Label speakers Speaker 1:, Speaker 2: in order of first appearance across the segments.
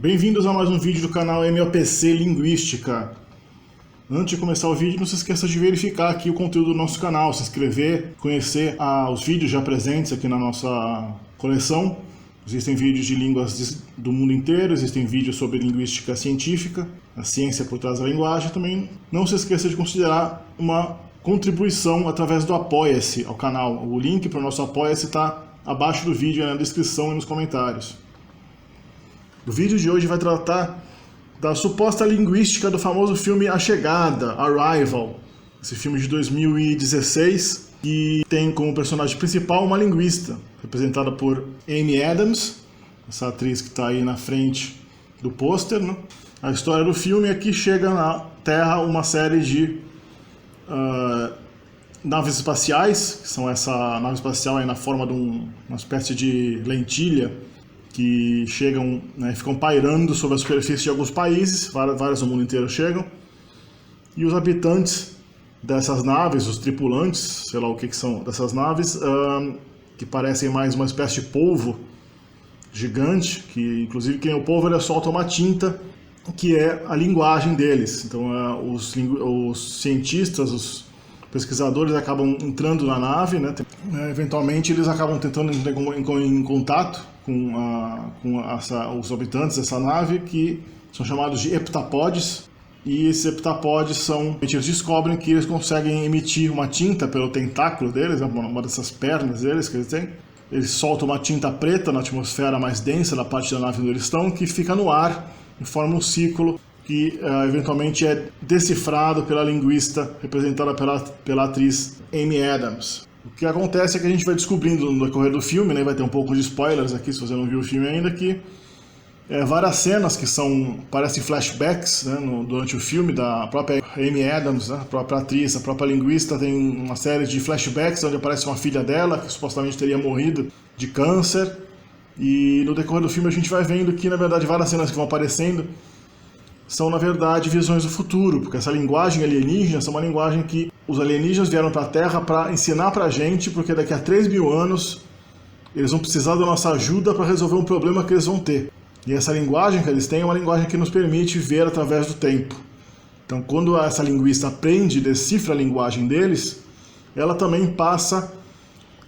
Speaker 1: Bem-vindos a mais um vídeo do canal MOPC Linguística. Antes de começar o vídeo, não se esqueça de verificar aqui o conteúdo do nosso canal, se inscrever, conhecer os vídeos já presentes aqui na nossa coleção. Existem vídeos de línguas do mundo inteiro, existem vídeos sobre linguística científica, a ciência por trás da linguagem. Também não se esqueça de considerar uma contribuição através do Apoia-se ao canal. O link para o nosso Apoia-se está abaixo do vídeo, na descrição e nos comentários. O vídeo de hoje vai tratar da suposta linguística do famoso filme A Chegada, Arrival. Esse filme de 2016, que tem como personagem principal uma linguista, representada por Amy Adams, essa atriz que está aí na frente do pôster, né? A história do filme é que chega na Terra uma série de naves espaciais, que são essa nave espacial aí na forma de uma espécie de lentilha, que chegam, né, ficam pairando sobre a superfície de alguns países, várias do mundo inteiro chegam, e os habitantes dessas naves, os tripulantes, sei lá o que são dessas naves, que parecem mais uma espécie de polvo gigante, que inclusive quem é o polvo, ele solta uma tinta que é a linguagem deles. Então os cientistas, os pesquisadores acabam entrando na nave, né? Eventualmente eles acabam tentando entrar em contato com os habitantes dessa nave, que são chamados de heptapods, e esses heptapods eles descobrem que eles conseguem emitir uma tinta pelo tentáculo deles, uma dessas pernas deles que eles têm. Eles soltam uma tinta preta na atmosfera mais densa da parte da nave onde eles estão, que fica no ar e forma um círculo que eventualmente é decifrado pela linguista representada pela atriz Amy Adams. O que acontece é que a gente vai descobrindo no decorrer do filme, né, vai ter um pouco de spoilers aqui se você não viu o filme ainda, que várias cenas que parecem flashbacks, né, durante o filme da própria Amy Adams, né, a própria atriz, a própria linguista, tem uma série de flashbacks onde aparece uma filha dela que supostamente teria morrido de câncer, e no decorrer do filme a gente vai vendo que na verdade várias cenas que vão aparecendo são, na verdade, visões do futuro, porque essa linguagem alienígena é uma linguagem que os alienígenas vieram para a Terra para ensinar para a gente, porque daqui a 3.000 anos eles vão precisar da nossa ajuda para resolver um problema que eles vão ter. E essa linguagem que eles têm é uma linguagem que nos permite ver através do tempo. Então, quando essa linguista aprende e decifra a linguagem deles, ela também passa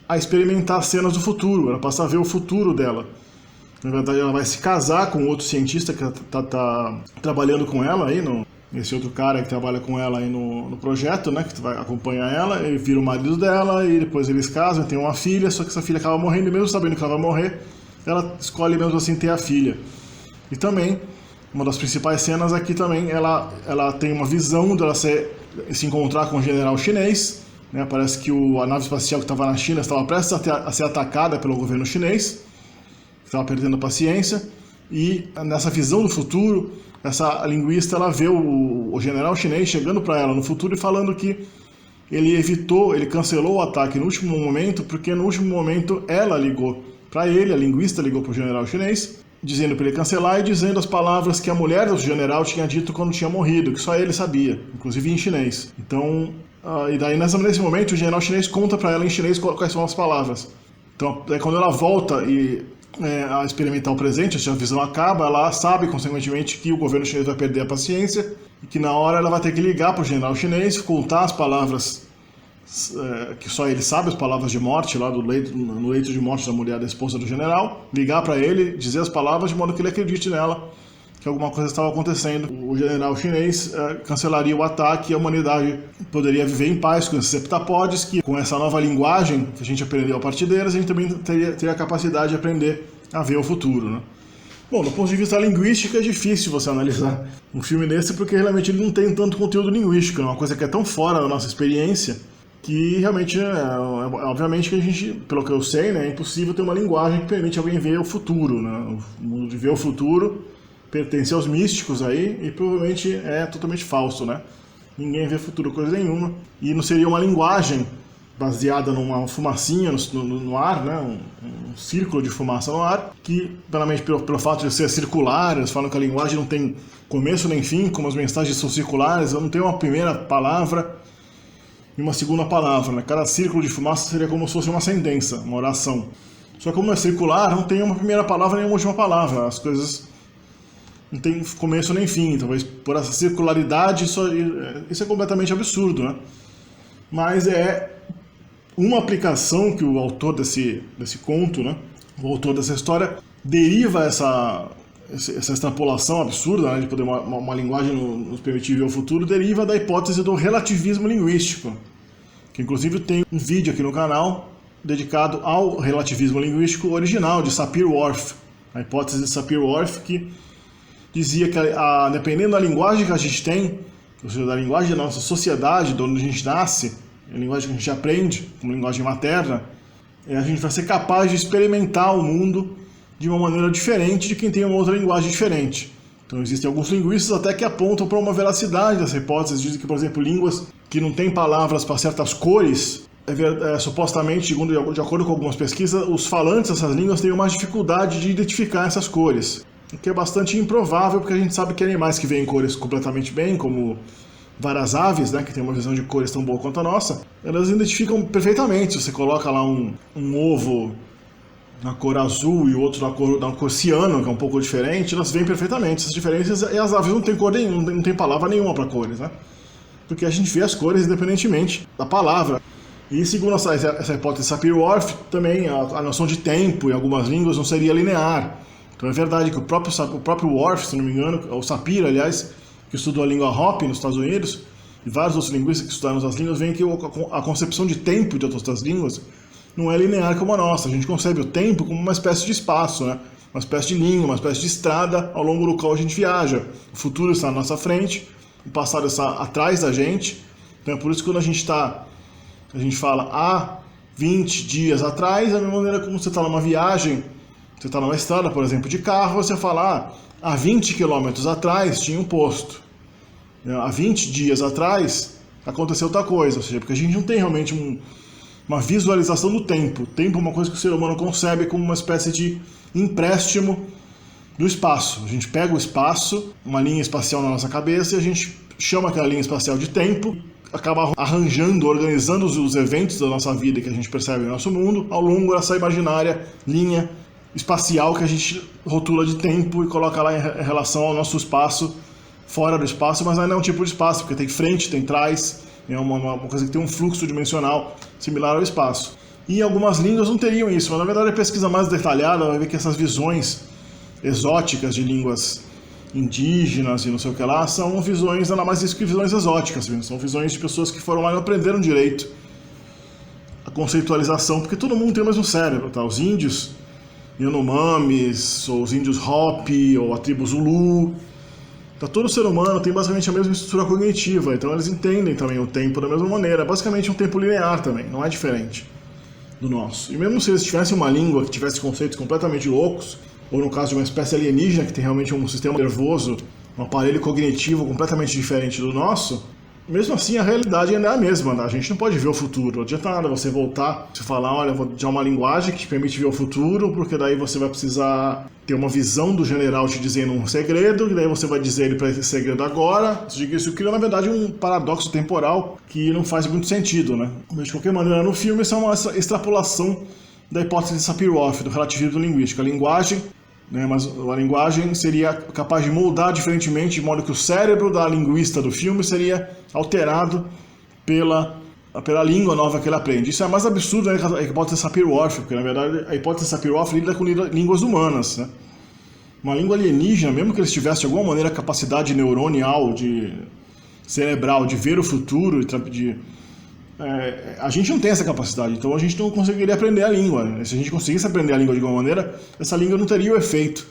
Speaker 1: a experimentar cenas do futuro, ela passa a ver o futuro dela. Na verdade, ela vai se casar com outro cientista que tá trabalhando com ela aí, esse outro cara que trabalha com ela aí no projeto, né, que vai acompanhar ela, ele vira o marido dela, e depois eles casam, tem uma filha, só que essa filha acaba morrendo, e mesmo sabendo que ela vai morrer, ela escolhe mesmo assim ter a filha. E também, uma das principais cenas aqui também, ela tem uma visão dela se encontrar com um general chinês, né, parece que a nave espacial que estava na China estava prestes a ser atacada pelo governo chinês, estava perdendo a paciência, e nessa visão do futuro, essa linguista ela vê o general chinês chegando para ela no futuro e falando que ele cancelou o ataque no último momento, porque no último momento ela ligou para ele, a linguista ligou para o general chinês, dizendo para ele cancelar e dizendo as palavras que a mulher do general tinha dito quando tinha morrido, que só ele sabia, inclusive em chinês. Então, e daí nesse momento o general chinês conta para ela em chinês quais são as palavras. Então, daí quando ela volta a experimentar o presente, se a visão acaba, ela sabe, consequentemente, que o governo chinês vai perder a paciência e que na hora ela vai ter que ligar para o general chinês, contar as palavras que só ele sabe, as palavras de morte lá no leito de morte da mulher, da esposa do general, ligar para ele, dizer as palavras de modo que ele acredite nela, que alguma coisa estava acontecendo. O general chinês cancelaria o ataque e a humanidade poderia viver em paz com esses heptapods, que com essa nova linguagem que a gente aprendeu a partir deles, a gente também teria a capacidade de aprender a ver o futuro, né? Bom, do ponto de vista linguístico é difícil você analisar um filme desse, porque realmente ele não tem tanto conteúdo linguístico, é uma coisa que é tão fora da nossa experiência, que realmente, obviamente que a gente, pelo que eu sei, né, é impossível ter uma linguagem que permite alguém ver o futuro, né? O mundo de ver o futuro pertence aos místicos aí, e provavelmente é totalmente falso, né? Ninguém vê futuro coisa nenhuma, e não seria uma linguagem baseada numa fumacinha no ar, né? Um círculo de fumaça no ar, que, pelo fato de ser circular, eles falam que a linguagem não tem começo nem fim, como as mensagens são circulares, não tem uma primeira palavra e uma segunda palavra, né? Cada círculo de fumaça seria como se fosse uma sentença, uma oração. Só que como é circular, não tem uma primeira palavra nem uma última palavra, as coisas não tem começo nem fim, talvez por essa circularidade isso é completamente absurdo, né? Mas é uma aplicação que o autor desse conto, né, o autor dessa história, deriva essa extrapolação absurda, né, de poder uma linguagem nos permitir ver o futuro, deriva da hipótese do relativismo linguístico, que inclusive tem um vídeo aqui no canal dedicado ao relativismo linguístico original de Sapir-Whorf, a hipótese de Sapir-Whorf, que dizia que dependendo da linguagem que a gente tem, ou seja, da linguagem da nossa sociedade, de onde a gente nasce, a linguagem que a gente aprende como linguagem materna, a gente vai ser capaz de experimentar o mundo de uma maneira diferente de quem tem uma outra linguagem diferente. Então existem alguns linguistas até que apontam para uma veracidade dessa hipótese, dizem que, por exemplo, línguas que não têm palavras para certas cores, supostamente, de acordo com algumas pesquisas, os falantes dessas línguas têm mais dificuldade de identificar essas cores, o que é bastante improvável, porque a gente sabe que animais que veem cores completamente bem, como várias aves, né, que tem uma visão de cores tão boa quanto a nossa, elas identificam perfeitamente. Se você coloca lá um ovo na cor azul e o outro na cor ciano, que é um pouco diferente, elas veem perfeitamente essas diferenças, e as aves não têm cor nenhuma, não tem palavra nenhuma para cores, né? Porque a gente vê as cores independentemente da palavra. E segundo essa hipótese Sapir-Whorf, também a noção de tempo em algumas línguas não seria linear. Então é verdade que o próprio Whorf, se não me engano, o Sapir, aliás, que estudou a língua Hopi nos Estados Unidos, e vários outros linguistas que estudaram as línguas, veem que a concepção de tempo de outras línguas não é linear como a nossa. A gente concebe o tempo como uma espécie de espaço, né? Uma espécie de linha, uma espécie de estrada ao longo do qual a gente viaja. O futuro está na nossa frente, o passado está atrás da gente. Então é por isso que quando a gente fala há 20 dias atrás, da mesma maneira como você está numa viagem, você está numa estrada, por exemplo, de carro, você fala há 20 quilômetros atrás tinha um posto. Há 20 dias atrás aconteceu outra coisa, ou seja, porque a gente não tem realmente uma visualização do tempo. O tempo é uma coisa que o ser humano concebe como uma espécie de empréstimo do espaço. A gente pega o espaço, uma linha espacial na nossa cabeça, e a gente chama aquela linha espacial de tempo, acaba arranjando, organizando os eventos da nossa vida que a gente percebe no nosso mundo ao longo dessa imaginária linha espacial que a gente rotula de tempo e coloca lá em relação ao nosso espaço, fora do espaço, mas ainda é um tipo de espaço, porque tem frente, tem trás, é uma coisa que tem um fluxo dimensional similar ao espaço. E algumas línguas não teriam isso, mas na verdade a pesquisa mais detalhada vai ver que essas visões exóticas de línguas indígenas e não sei o que lá, são visões, nada mais isso que visões exóticas, são visões de pessoas que foram lá e não aprenderam direito a conceitualização, porque todo mundo tem o mesmo cérebro, tá? Os índios Yanomamis, ou os índios Hopi, ou a tribo Zulu, tá? Todo ser humano tem basicamente a mesma estrutura cognitiva, então eles entendem também o tempo da mesma maneira, é basicamente um tempo linear também, não é diferente do nosso. E mesmo se eles tivessem uma língua que tivesse conceitos completamente loucos, ou no caso de uma espécie alienígena que tem realmente um sistema nervoso, um aparelho cognitivo completamente diferente do nosso, mesmo assim a realidade ainda é a mesma, né? A gente não pode ver o futuro, não adianta nada você voltar, você falar, olha, vou dar uma linguagem que te permite ver o futuro, porque daí você vai precisar ter uma visão do general te dizendo um segredo, e daí você vai dizer ele para esse segredo agora. Isso cria, na verdade, um paradoxo temporal que não faz muito sentido, né? Mas de qualquer maneira, no filme, isso é uma extrapolação da hipótese de Sapir-Whorf, do relativismo linguístico. A linguagem, né, mas a linguagem seria capaz de moldar diferentemente, de modo que o cérebro da linguista do filme seria alterado pela língua nova que ele aprende. Isso é mais absurdo, né, que a hipótese de Sapir-Whorf, porque na verdade a hipótese de Sapir-Whorf lida com línguas humanas, né? Uma língua alienígena, mesmo que eles tivessem de alguma maneira a capacidade neuronial, cerebral, de ver o futuro, a gente não tem essa capacidade, então a gente não conseguiria aprender a língua. Se a gente conseguisse aprender a língua de alguma maneira, essa língua não teria o efeito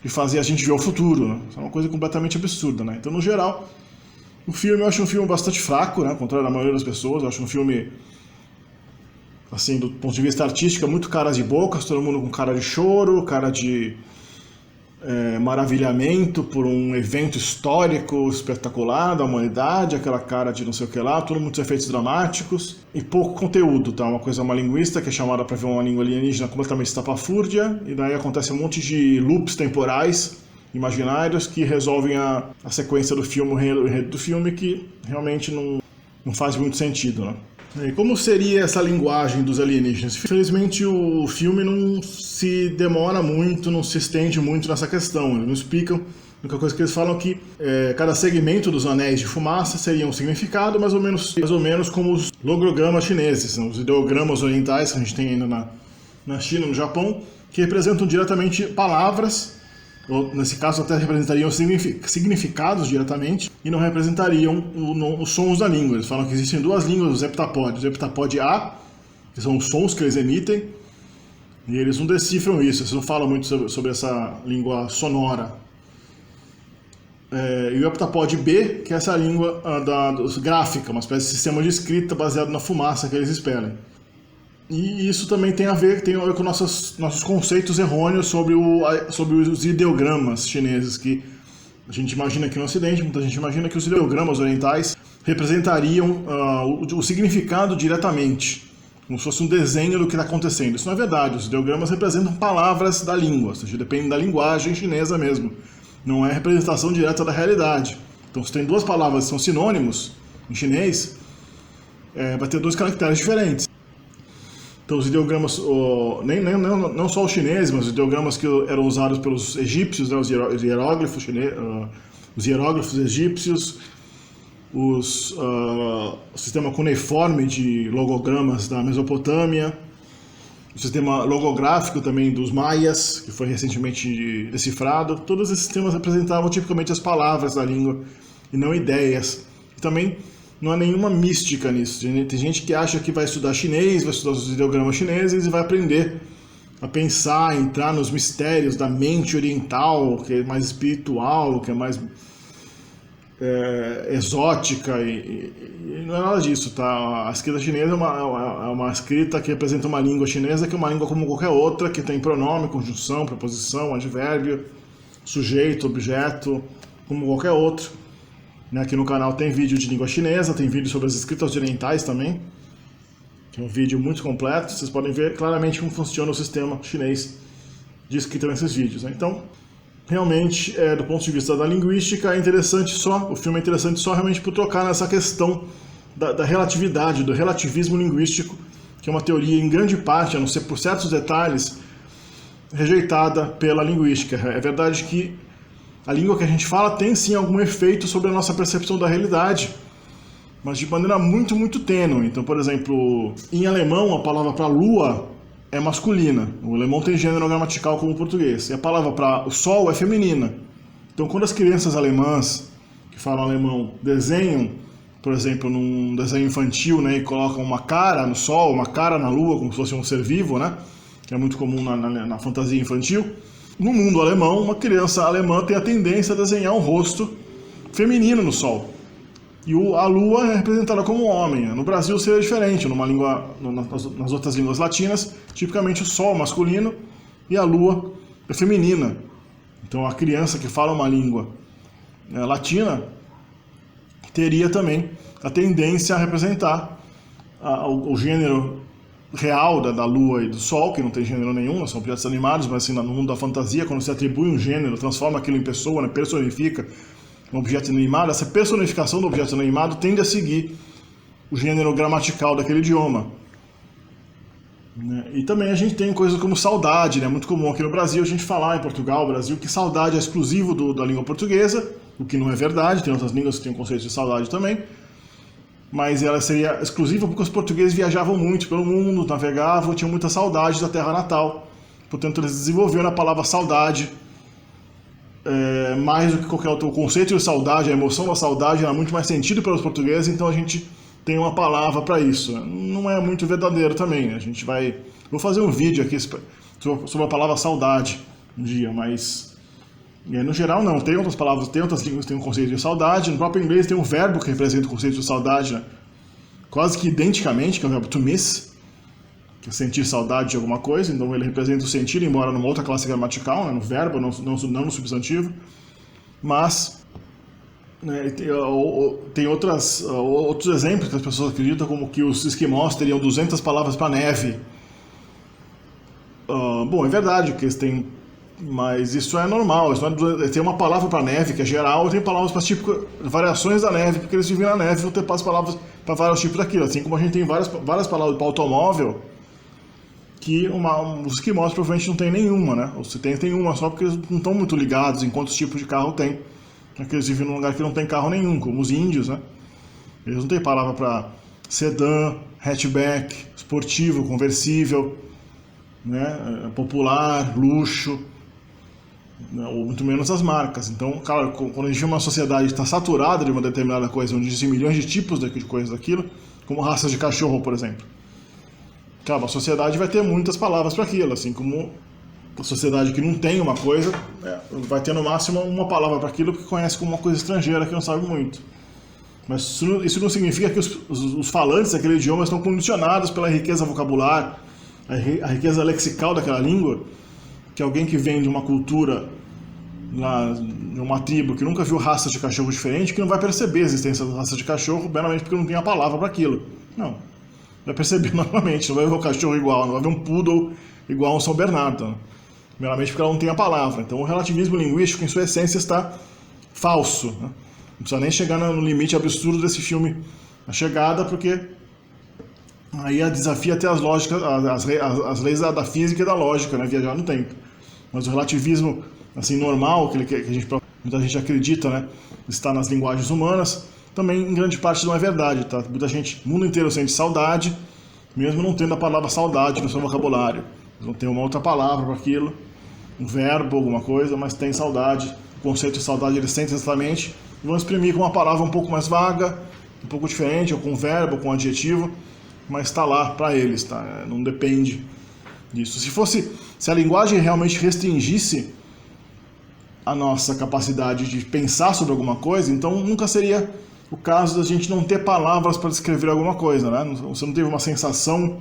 Speaker 1: de fazer a gente ver o futuro, né? Isso é uma coisa completamente absurda, né? Então, no geral, o filme eu acho um filme bastante fraco, né? Ao contrário da maioria das pessoas, eu acho um filme, assim, do ponto de vista artístico, muito caras e bocas, todo mundo com cara de choro, cara de maravilhamento por um evento histórico espetacular da humanidade, aquela cara de não sei o que lá, tudo muitos efeitos dramáticos e pouco conteúdo, tá? Uma linguista que é chamada para ver uma língua alienígena completamente estapafúrdia, e daí acontece um monte de loops temporais imaginários que resolvem a sequência do filme, o enredo do filme, que realmente não faz muito sentido, né? E como seria essa linguagem dos alienígenas? Infelizmente o filme não se demora muito, não se estende muito nessa questão. Eles não explicam. A única coisa que eles falam é que cada segmento dos anéis de fumaça seria um significado mais ou menos como os logogramas chineses, os ideogramas orientais que a gente tem ainda na China, no Japão, que representam diretamente palavras, ou nesse caso até representariam significados diretamente, e não representariam os sons da língua. Eles falam que existem duas línguas dos heptapódios. O heptapode A, que são os sons que eles emitem, e eles não decifram isso, eles não falam muito sobre essa língua sonora. E o heptapode B, que é essa língua gráfica, uma espécie de sistema de escrita baseado na fumaça que eles expelem. E isso também tem a ver com nossos conceitos errôneos sobre os ideogramas chineses, que a gente imagina aqui no Ocidente, muita gente imagina que os ideogramas orientais representariam o significado diretamente, como se fosse um desenho do que está acontecendo. Isso não é verdade, os ideogramas representam palavras da língua, ou seja, dependem da linguagem chinesa mesmo. Não é representação direta da realidade. Então, se tem duas palavras que são sinônimos em chinês, vai ter dois caracteres diferentes. Então, os ideogramas, não só os chineses, mas os ideogramas que eram usados pelos egípcios, né, os hieróglifos egípcios, o sistema cuneiforme de logogramas da Mesopotâmia, o sistema logográfico também dos maias, que foi recentemente decifrado. Todos esses sistemas representavam tipicamente as palavras da língua e não ideias. E também não há nenhuma mística nisso. Tem gente que acha que vai estudar chinês, vai estudar os ideogramas chineses e vai aprender a pensar, a entrar nos mistérios da mente oriental, que é mais espiritual, que é mais exótica, e não é nada disso, tá? A escrita chinesa é uma escrita que representa uma língua chinesa, que é uma língua como qualquer outra, que tem pronome, conjunção, preposição, advérbio, sujeito, objeto, como qualquer outro. Aqui no canal tem vídeo de língua chinesa, tem vídeo sobre as escritas orientais também, que é um vídeo muito completo. Vocês podem ver claramente como funciona o sistema chinês de escrita nesses vídeos, né? Então, realmente, do ponto de vista da linguística, o filme é interessante só realmente por tocar nessa questão da relatividade, do relativismo linguístico, que é uma teoria em grande parte, a não ser por certos detalhes, rejeitada pela linguística. É verdade que a língua que a gente fala tem sim algum efeito sobre a nossa percepção da realidade, mas de maneira muito, muito tênue. Então, por exemplo, em alemão, a palavra para lua é masculina. O alemão tem gênero gramatical como o português. E a palavra para o sol é feminina. Então, quando as crianças alemãs que falam alemão desenham, por exemplo, num desenho infantil, né, e colocam uma cara no sol, uma cara na lua, como se fosse um ser vivo, né, que é muito comum na fantasia infantil, no mundo alemão, uma criança alemã tem a tendência a desenhar um rosto feminino no sol. E a lua é representada como um homem. No Brasil seria diferente, nas outras línguas latinas, tipicamente o sol é masculino e a lua é feminina. Então a criança que fala uma língua latina teria também a tendência a representar o gênero real da lua e do sol, que não tem gênero nenhum, são objetos animados, mas assim, no mundo da fantasia, quando se atribui um gênero, transforma aquilo em pessoa, né, personifica um objeto inanimado, essa personificação do objeto inanimado tende a seguir o gênero gramatical daquele idioma. E também a gente tem coisas como saudade, né? Muito comum aqui no Brasil a gente falar, em Portugal, Brasil, que saudade é exclusivo da língua portuguesa, o que não é verdade, tem outras línguas que têm o conceito de saudade também, mas ela seria exclusiva porque os portugueses viajavam muito pelo mundo, navegavam, tinham muita saudade da terra natal, portanto eles desenvolveram a palavra saudade, mais do que qualquer outro. O conceito de saudade, a emoção da saudade era muito mais sentido para os portugueses, então a gente tem uma palavra para isso. Não é muito verdadeiro também, né? Vou fazer um vídeo aqui sobre a palavra saudade um dia, mas no geral não. Tem outras palavras, tem outras línguas que tem um conceito de saudade. No próprio inglês tem um verbo que representa o conceito de saudade, né? Quase que identicamente, que é o verbo to miss, que é sentir saudade de alguma coisa. Então ele representa o sentir, embora numa outra classe gramatical, né? No verbo, não no substantivo. Mas tem outros exemplos que as pessoas acreditam, como que os esquimós teriam 200 palavras para neve. Bom, é verdade que eles têm Mas isso é normal. Tem uma palavra para neve que é geral, e tem palavras para tipo, variações da neve, porque eles vivem na neve, vão ter as palavras para vários tipos daquilo. Assim como a gente tem várias palavras para automóvel, que os esquimós provavelmente não tem nenhuma, né? Ou se tem uma só porque eles não estão muito ligados em quantos tipos de carro tem. Porque eles vivem num lugar que não tem carro nenhum, como os índios, né? Eles não têm palavra para sedã, hatchback, esportivo, conversível, né? Popular, luxo, ou muito menos as marcas. Então, claro, quando a gente vê uma sociedade que está saturada de uma determinada coisa, onde existem milhões de tipos de coisas daquilo, como raças de cachorro, por exemplo. Claro, a sociedade vai ter muitas palavras para aquilo, assim como a sociedade que não tem uma coisa vai ter no máximo uma palavra para aquilo que conhece como uma coisa estrangeira que não sabe muito. Mas isso não significa que os falantes daquele idioma estão condicionados pela riqueza vocabular, a riqueza lexical daquela língua, que alguém que vem de uma cultura, de uma tribo que nunca viu raças de cachorro diferente, que não vai perceber a existência das raças de cachorro, meramente porque não tem a palavra para aquilo. Não. Vai perceber normalmente, não vai ver um cachorro igual, não vai ver um poodle igual a um São Bernardo. Né? Meramente porque ela não tem a palavra. Então o relativismo linguístico, em sua essência, está falso. Né? Não precisa nem chegar no limite absurdo desse filme A Chegada, porque aí desafia até as lógicas, as leis da física e da lógica, né? Viajar no tempo. Mas o relativismo assim, normal, muita gente acredita, né? Está nas linguagens humanas, também em grande parte não é verdade. Tá? O mundo inteiro sente saudade, mesmo não tendo a palavra saudade no seu vocabulário. Eles vão ter uma outra palavra para aquilo, um verbo, alguma coisa, mas tem saudade. O conceito de saudade eles sentem exatamente e vão exprimir com uma palavra um pouco mais vaga, um pouco diferente, ou com verbo, ou com adjetivo, mas está lá para eles, tá? Não depende disso. Se a linguagem realmente restringisse a nossa capacidade de pensar sobre alguma coisa, então nunca seria o caso da gente não ter palavras para descrever alguma coisa, né? Você não teve uma sensação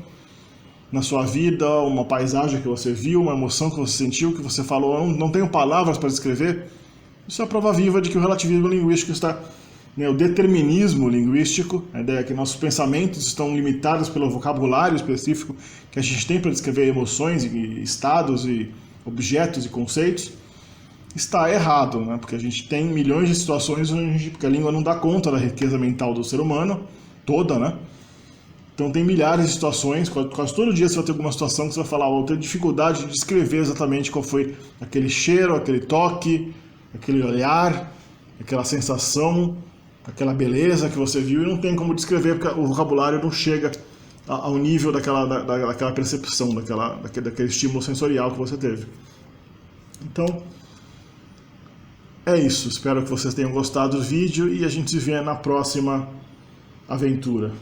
Speaker 1: na sua vida, uma paisagem que você viu, uma emoção que você sentiu, que você falou, não tenho palavras para descrever. Isso é a prova viva de que o relativismo linguístico está... O determinismo linguístico, a ideia é que nossos pensamentos estão limitados pelo vocabulário específico que a gente tem para descrever emoções, e estados, e objetos e conceitos, está errado, né? Porque a gente tem milhões de situações porque a língua não dá conta da riqueza mental do ser humano, toda, né? Então tem milhares de situações, quase todo dia você vai ter alguma situação que você vai falar, eu tenho dificuldade de descrever exatamente qual foi aquele cheiro, aquele toque, aquele olhar, aquela sensação, aquela beleza que você viu, e não tem como descrever porque o vocabulário não chega ao nível daquela percepção, daquele estímulo sensorial que você teve. Então, é isso. Espero que vocês tenham gostado do vídeo e a gente se vê na próxima aventura.